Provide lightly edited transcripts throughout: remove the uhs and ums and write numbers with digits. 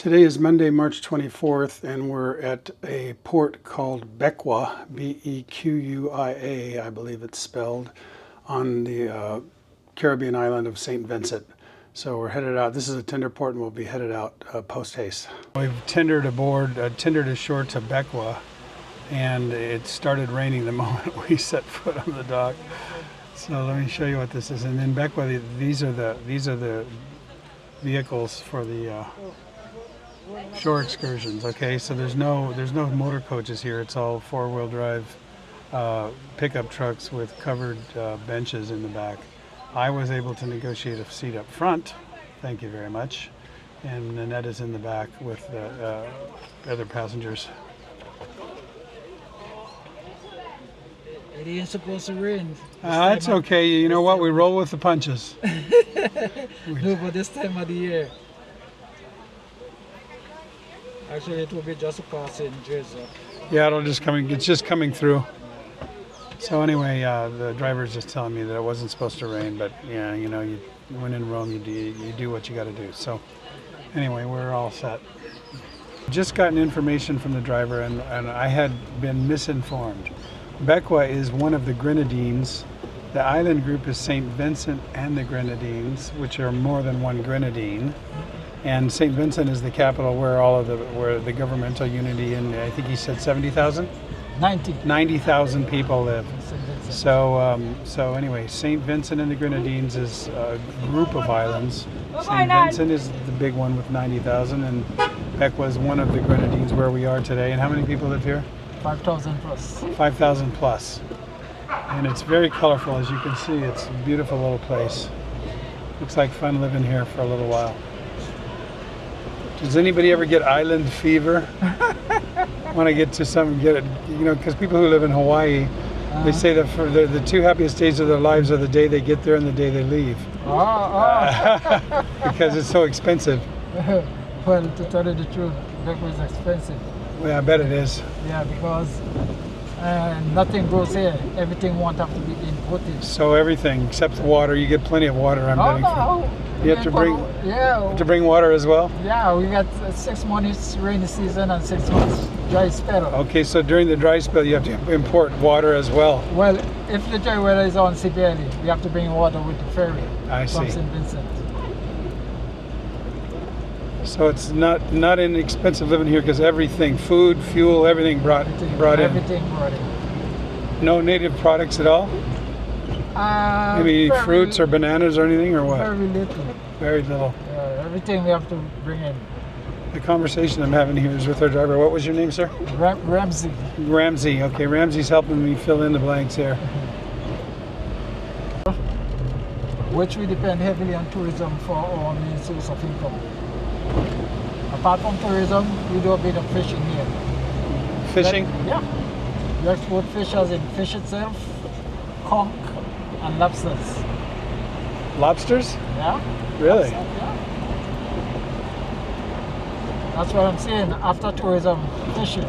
Today is Monday, March 24th, and we're at a port called Bequia, B-E-Q-U-I-A, I believe it's spelled, on the Caribbean island of St. Vincent. So we're headed out. This is a tender port, and we'll be headed out post-haste. We've tendered ashore to Bequia, and it started raining the moment we set foot on the dock. So let me show you what this is. And in Bequia, these are the vehicles for the shore excursions. Okay, so there's no motor coaches here. It's all four-wheel drive pickup trucks with covered benches in the back. I was able to negotiate a seat up front, thank you very much, and Nanette is in the back with the other passengers. It ain't supposed to rain. That's okay. You know what? We roll with the punches. No, but this time of the year. Actually, it will be just a passing drizzle. Yeah, it's just coming through. So anyway, the driver's just telling me that it wasn't supposed to rain, but yeah, you know, when in Rome, you do what you got to do. So anyway, we're all set. Just gotten information from the driver, and I had been misinformed. Bequia is one of the Grenadines. The island group is St. Vincent and the Grenadines, which are more than one Grenadine. And St. Vincent is the capital where the governmental unity, and I think he said 70,000? 90,000 people live. So anyway, St. Vincent and the Grenadines is a group of islands. St. Vincent is the big one with 90,000, and Bequia is one of the Grenadines where we are today. And how many people live here? 5,000 plus. 5,000 plus. And it's very colorful, as you can see. It's a beautiful little place. Looks like fun living here for a little while. Does anybody ever get island fever? When I get it, you know, because people who live in Hawaii, they say that for the two happiest days of their lives are the day they get there and the day they leave. Because it's so expensive. Well, to tell you the truth, Bequia is expensive. Well, I bet it is. Yeah, because nothing grows here. Everything won't have to be imported. So everything except the water. You get plenty of water. I'm betting. No. You have to bring water as well? Yeah, we got 6 months rainy season and 6 months dry spell. Okay, so during the dry spell you have to import water as well. Well, if the dry weather is on severely, we have to bring water with the ferry from St. Vincent. So it's not inexpensive living here because everything, food, fuel, everything brought in. Everything brought in. No native products at all? Maybe fruits or bananas or anything, or what? Very little. Very little. Everything we have to bring in. The conversation I'm having here is with our driver. What was your name, sir? Ramsey. Ramsey. Okay, Ramsey's helping me fill in the blanks here. Which we depend heavily on tourism for our main source of income. Apart from tourism, we do a bit of fishing here. Fishing? Yeah. We export fish as in fish itself, conch, and lobsters. Lobsters? Yeah. Really? Yeah. That's what I'm saying. After tourism, fishing.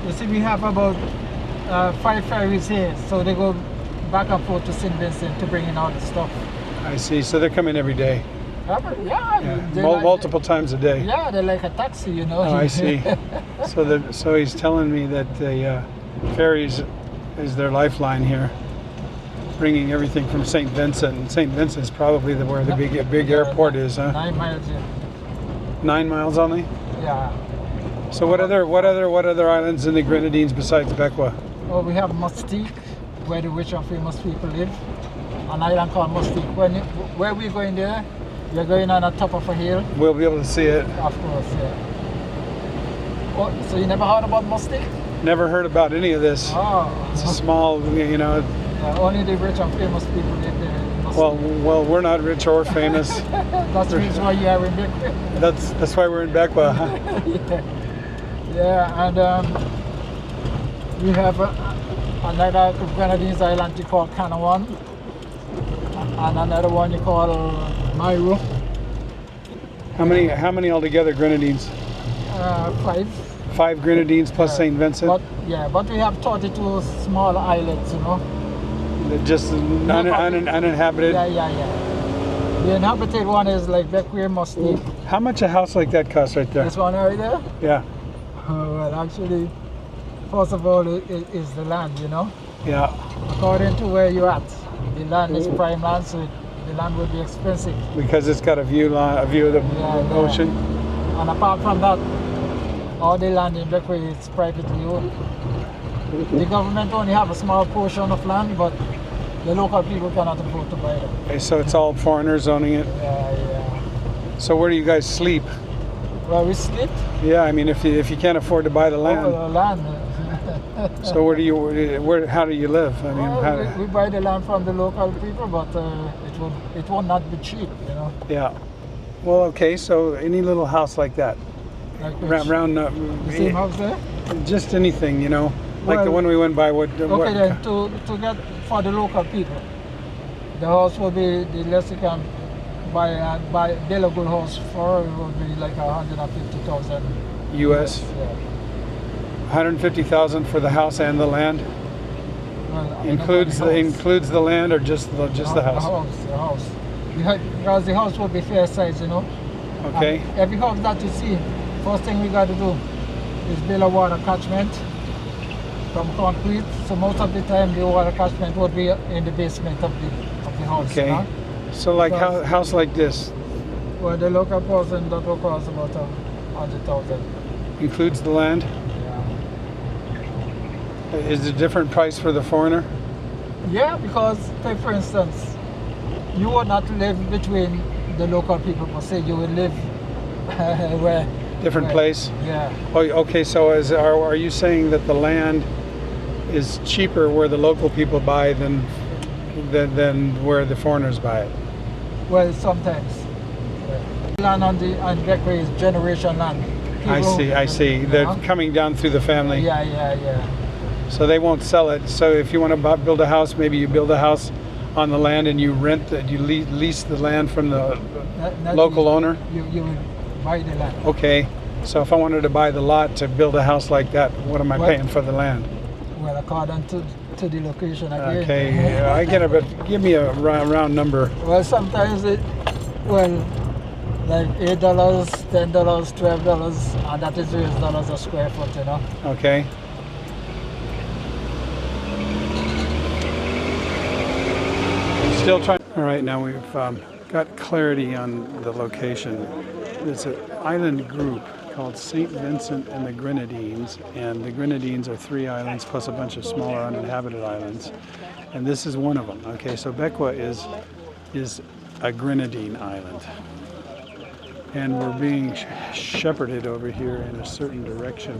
You see, we have about 5 ferries here, so they go back and forth to St. Vincent to bring in all the stuff. I see. So they're coming every day. Yeah. Multiple times a day. Yeah, they're like a taxi, you know. Oh, I see. So he's telling me that the ferries is their lifeline here, bringing everything from St. Vincent. And St. Vincent's probably where the big airport is, huh? 9 miles in. 9 miles only? Yeah. So what other islands in the Grenadines besides Bequia? Oh, we have Mustique, where the rich and famous people live. An island called Mustique. Where we're going there, we're going on the top of a hill. We'll be able to see it. Of course, yeah. Oh, so you never heard about Mustique? Never heard about any of this. Oh. It's a small, you know. Yeah, only the rich and famous people live there. Well, we're not rich or famous. That's the reason why you are in Bequia. That's why we're in Bequia, huh? Yeah, and we have another Grenadines island you call Canawan, and another one you call Mairo. How many altogether Grenadines? 5. 5 Grenadines plus St. Vincent? But Yeah, but we have 32 small islets, you know. Just uninhabited. Yeah. The inhabited one is like Bequia, Mustique. How much a house like that costs right there? This one right there? Yeah. Well, actually, first of all, it is the land, you know. Yeah. According to where you're at, the land is prime land, so the land would be expensive. Because it's got a view of the ocean. And apart from that, all the land in Bequia is privately owned. The government only have a small portion of land, but the local people cannot afford to buy it. Okay, so it's all foreigners owning it. Yeah. So where do you guys sleep? Well, we sleep Yeah, I mean, if you can't afford to buy the over land, the land. so how do you live? I mean, Well, we buy the land from the local people, but it will not be cheap, you know. yeah. Well, okay, so any little house like that, Like which- around the same house there. just anything, you know, like the Well, one we went by. What? Okay, then to get for the local people, the house will be the less you can buy build a good house for it will be like 150,000 U.S. Yeah. 150,000 for the house and the land. Well, I don't know Includes about includes the land or just the house? The house. Because the house will be fair size, you know. Okay. And every house that you see, first thing we got to do is build a water catchment from concrete. So most of the time the water catchment would be in the basement of the house. Okay. You know? So like Because- house like this Well, the local person that will cost about 100,000. includes the land. Yeah. Is it a different price for the foreigner? Yeah, because take for instance, you would not live between the local people per se. You would live where Different where- place. Yeah. Oh, okay. So are you saying that the land is cheaper where the local people buy than where the foreigners buy it? Well, sometimes. Yeah. Land on Bequia is generation land. I People- see. you They're know? coming down through the family. Yeah. So they won't sell it. So if you want to build a house, maybe you build a house on the land and you rent it, you lease the land from the Not local you, owner. You would buy the land. Okay. So if I wanted to buy the lot to build a house like that, what am I What? paying for the land? Well, according to the location again. Okay, yeah, I get it, but give me a round number. Well, sometimes like $8, $10, $12, and that is US$ a square foot, you know. Okay. Still trying. All right, now we've got clarity on the location. It's an island group called St. Vincent and the Grenadines, and the Grenadines are 3 islands plus a bunch of smaller uninhabited islands, and this is one of them. Okay, so Bequia is a Grenadine island, and we're being shepherded over here in a certain direction,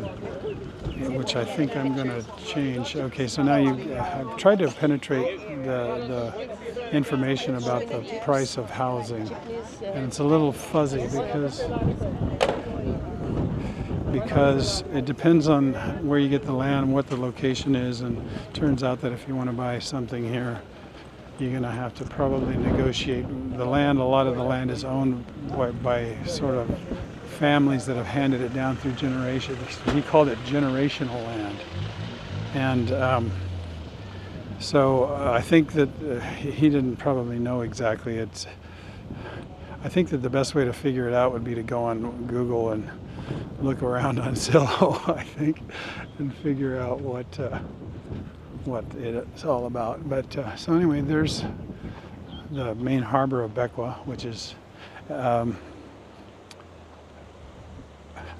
which I think I'm going to change. Okay, so now I've tried to penetrate the information about the price of housing, and it's a little fuzzy because it depends on where you get the land, what the location is, and it turns out that if you want to buy something here, you're going to have to probably negotiate the land. A lot of the land is owned by sort of families that have handed it down through generations. He called it generational land. And so I think that he didn't probably know exactly. I think that the best way to figure it out would be to go on Google and look around on Zillow, I think, and figure out what it's all about. But so anyway, there's the main harbor of Bequia, which is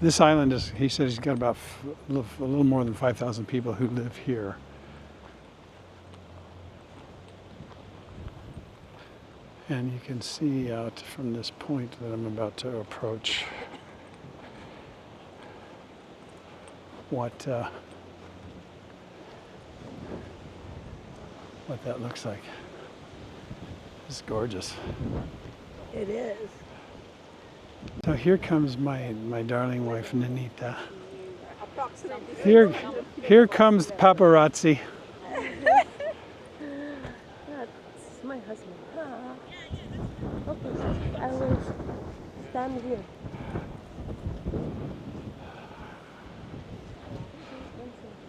this island is. He said he's got about a little more than 5,000 people who live here. And you can see out from this point that I'm about to approach what that looks like. It's gorgeous. It is. So here comes my darling wife, Nanita. Approximately. Here comes the paparazzi. That's my husband. Okay, I will stand here.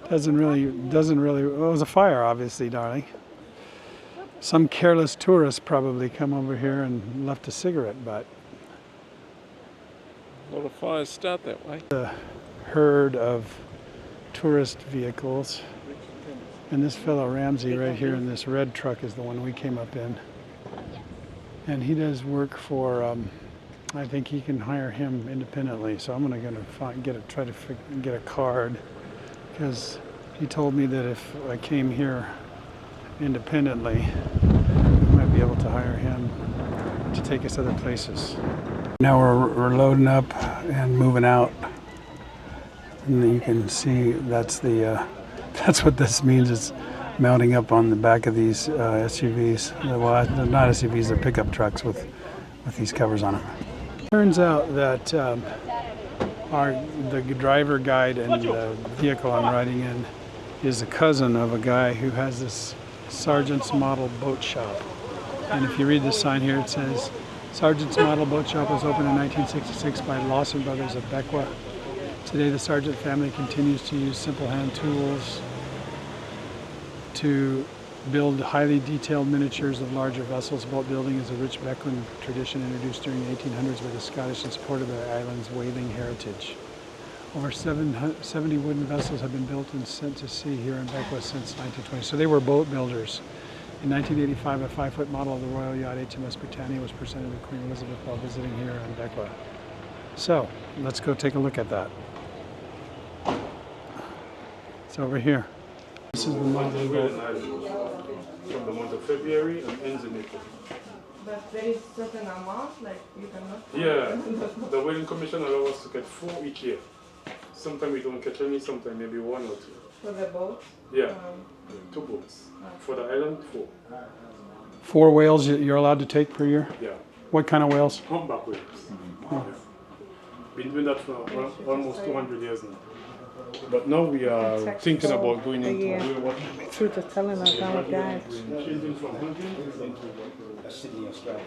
Doesn't really, well, it was a fire, obviously, darling. Some careless tourist probably come over here and left a cigarette butt. Well, the fires start that way. A herd of tourist vehicles. And this fellow Ramsey right here in this red truck is the one we came up in. And he does work for, I think he can hire him independently. So I'm gonna try to get a card, because he told me that if I came here independently, I might be able to hire him to take us other places. Now we're loading up and moving out. And you can see that's what this means. It's mounting up on the back of these SUVs. Well, they're not SUVs, they're pickup trucks with these covers on them. Turns out that the driver guide and the vehicle I'm riding in is a cousin of a guy who has this Sargent's Model Boat Shop. And if you read the sign here, it says, Sargent's Model Boat Shop was opened in 1966 by Lawson Brothers of Bequia. Today, the Sargent family continues to use simple hand tools to build highly detailed miniatures of larger vessels. Boat building is a rich Bequia tradition introduced during the 1800s by the Scottish in support of the island's whaling heritage. Over 70 wooden vessels have been built and sent to sea here in Bequia since 1920. So they were boat builders. In 1985, a 5-foot model of the Royal Yacht HMS Britannia was presented to Queen Elizabeth while visiting here in Bequia. So let's go take a look at that. It's over here. This is the monthly boat. From the month of February and ends in April. But there is certain amount, like you cannot. Yeah, the wedding commission allows us to get 4 each year. Sometimes we don't catch any, sometimes maybe 1 or 2. For the boat. Yeah, 2 boats. For the island, 4. 4 whales you're allowed to take per year? Yeah, What kind of whales? humpback whales. Yeah. Been doing that for almost 200 years now. But now we are thinking about going into what Truth of telling us our guys. changing from hunting into Sydney, Australia.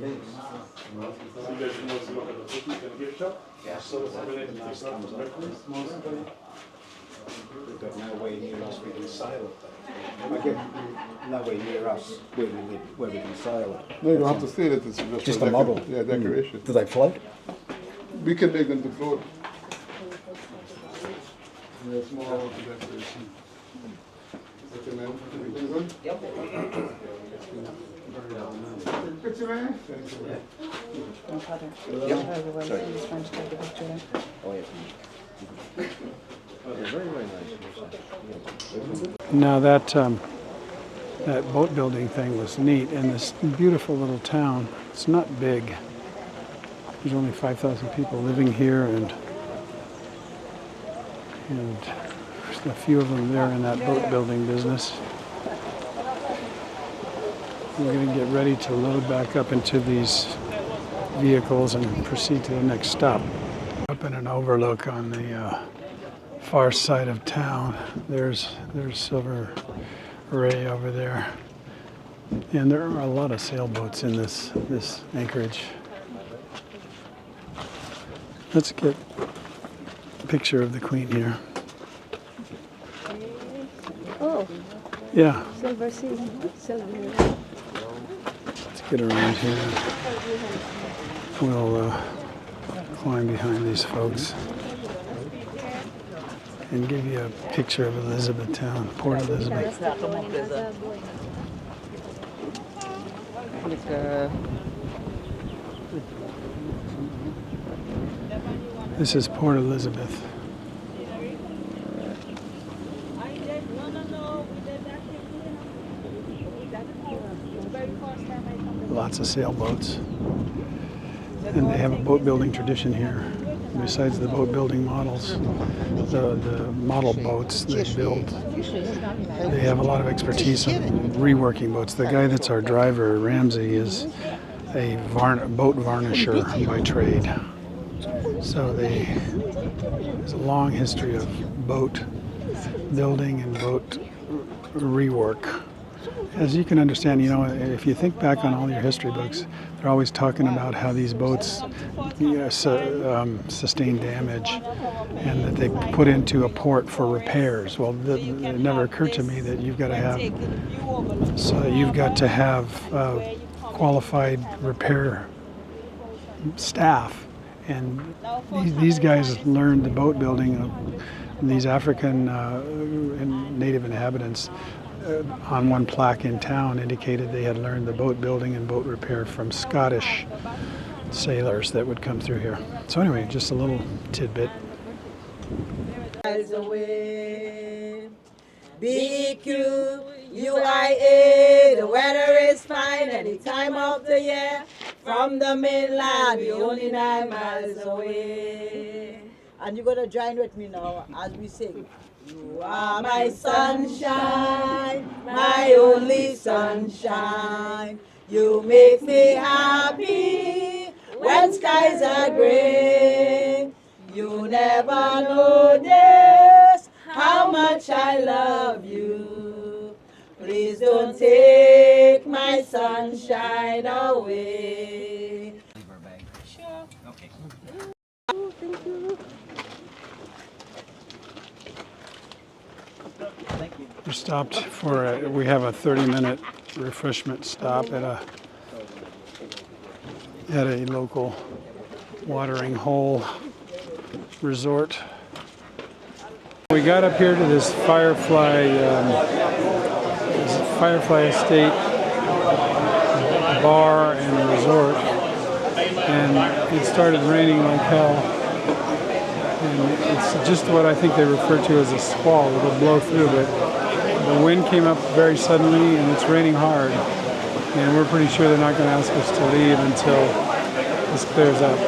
so you guys can also look at the boutiques and gift shop. Yeah, so nice comes up. We've got nowhere near us we can sail it. I get nowhere near us where we live, where we can sail it. No, you don't have to say that it's Just for a model. Yeah, decoration. Do they float? We can make them to float. Yeah, it's more about the decoration. Okay, man. Everything good? Yep. Picture, man? Thank you, man. Oh, yeah. Now that boat building thing was neat, and this beautiful little town. It's not big. There's only 5,000 people living here, and a few of them there in that boat building business. We're going to get ready to load back up into these vehicles and proceed to the next stop. Up in an overlook on the far side of town. There's Silver Ray over there, and there are a lot of sailboats in this anchorage. Let's get a picture of the Queen here. Oh, Yeah, Silver Sea. Silver. let's get around here. We'll climb behind these folks and give you a picture of Elizabethtown, Port Elizabeth. This is Port Elizabeth. Lots of sailboats. And they have a boat building tradition here. Besides the boat building models, the model boats they build, they have a lot of expertise in reworking boats. The guy that's our driver, Ramsey, is a boat varnisher by trade. So there's a long history of boat building and boat rework. as you can understand, if you think back on all your history books, they're always talking about how these boats sustain damage and that they put into a port for repairs. Well, it never occurred to me that you've got to have qualified repair staff, and these guys learned the boat building of these African and native inhabitants. On one plaque in town indicated they had learned the boat building and boat repair from Scottish sailors that would come through here. So anyway, just a little tidbit. Bequia, the weather is fine any time of the year. From the mainland, we're only 9 miles away. And you're gonna join with me now as we sing. You are my sunshine, my only sunshine. You make me happy when skies are gray. You never notice how much I love you. Please don't take my sunshine away. Sure. Okay. Oh, thank you. We stopped we have a 30-minute refreshment stop at a local watering hole resort. We got up here to this Firefly Estate bar and resort, and it started raining like hell. And it's just what I think they refer to as a squall. It'll blow through, but the wind came up very suddenly and it's raining hard. And we're pretty sure they're not going to ask us to leave until this clears up.